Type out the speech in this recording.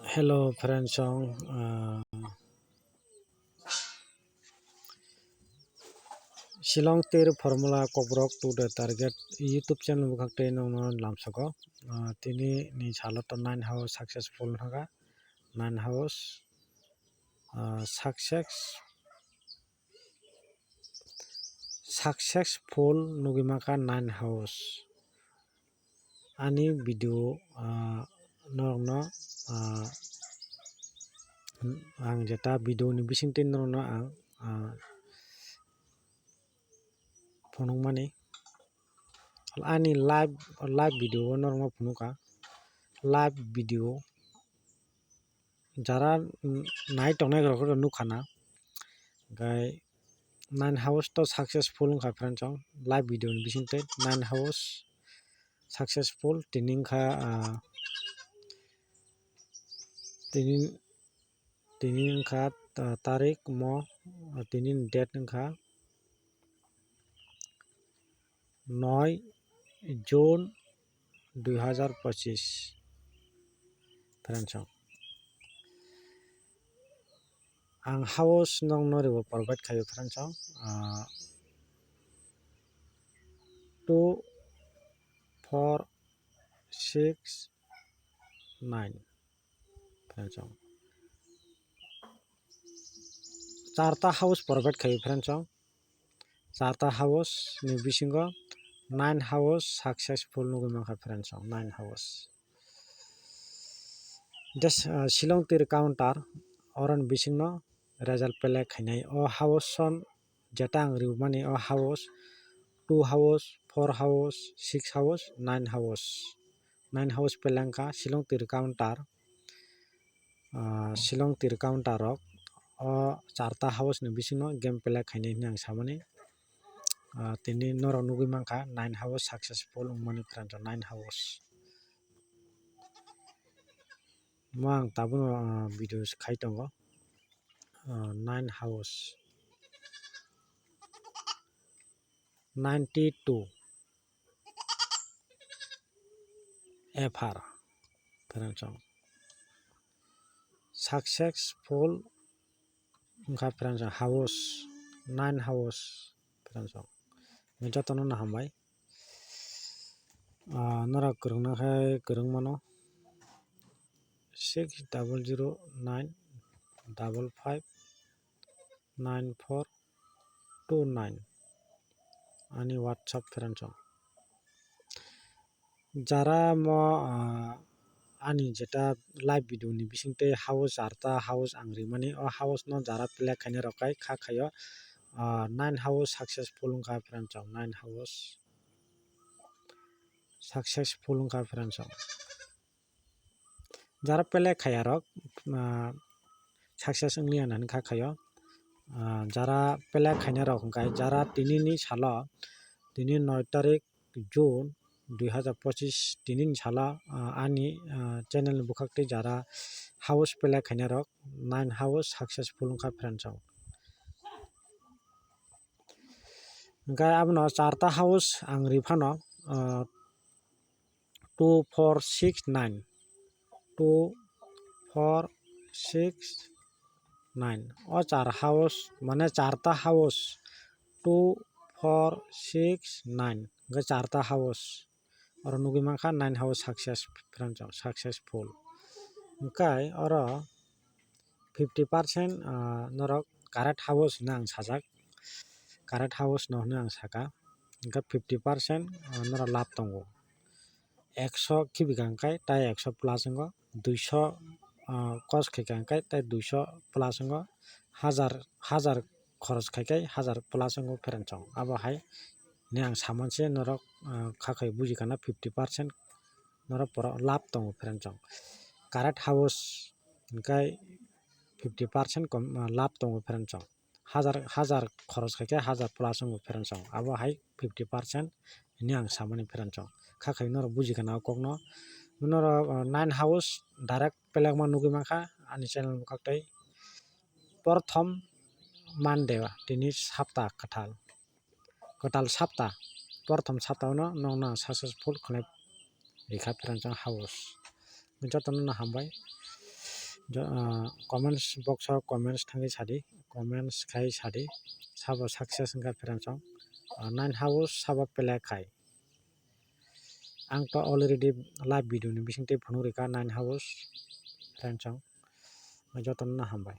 Hello, friends. Shillong Tir Formula Kobrok to the target YouTube channel bukakte no lamsako. Tini ni chaloto 9 house successful haga 9 house successful nugimaka 9 house ani video norno ang jeta video ni bisingtin norno ang phonung mani ani live video normo phonuka live video jara nai tongnai rok nukhana gai 9 house to successful kha friends live video ni bisingte 9 house successful tining kha tinin kha tarik mo tinin date kha 9 June 2025 friends ang house nong nori provide khayo friends 2 4 6 9 friends charta house provide khayo friends charta house ni bisingo 9 house successful nugui kha friends 9 house this Shillong Tir counter oran bisingno result pele khainai o house son jeta ang riumani o house 2 house 4 house 6 house 9 house 9 house pelangka Shillong Tir counter rok o charta house ni bisingno game pele khainai ni ang samani tini norok nugui mankha 9 house successful mani friends 9 house mo ang tabuno video khai tongo 9 house 92 FR friends successful kha friends house 9 house friends jotono na hambai nora kurungna khai kurung mano 6009 55 9429 ani WhatsApp friends jara mo ani jeta live video ni bisingte house charta house angri mani o house no jara play khaina rokai kha khayo 9 house successful kha friends 9 house successful kha friends jara play khaya rok success ngli anan kha khayo jara play khaina rok kai jara tinini salo tini 9 tarik June 2025 tinin sala ani channel bukhakte jara house play khaina rok 9 house successful kha friends gai abno charta house ang rifano 2469 2469 o char house mane charta house 2469 gai charta house oro nugui mankha 9 house success friends successful kai oro 50% norok correct house nang sajak correct house no ang saka ga 50% nora lab tongo 100 khibikangkai tai 100 plus ngo 200 cost khaikangkai tai 200 plus ngo 1000 খরচ খাইkai 1000 plus ngo friends abo hai ni ang samanse norok khakai bujikana 50% norok poro lab tongo friends correct house kai 50% kom lab tongo friends 1000 খরচ খাইkai 1000 plus ngo friends abo hai 50% ni ang samani friends khakai norok bujikana kokno norok 9 house direct pelakma nugui mankha ani channel bukaktai prothom Monday tini sapta katal sapta prothom sapta no nongna successful khlai rikha friends house jotono na hambai comments box o comments thangi sadi comments khai sadi sabo success hingka friends 9 house sabo play khai ang to already live video ni bisingte phunuk reka 9 house friends jotono na hambai।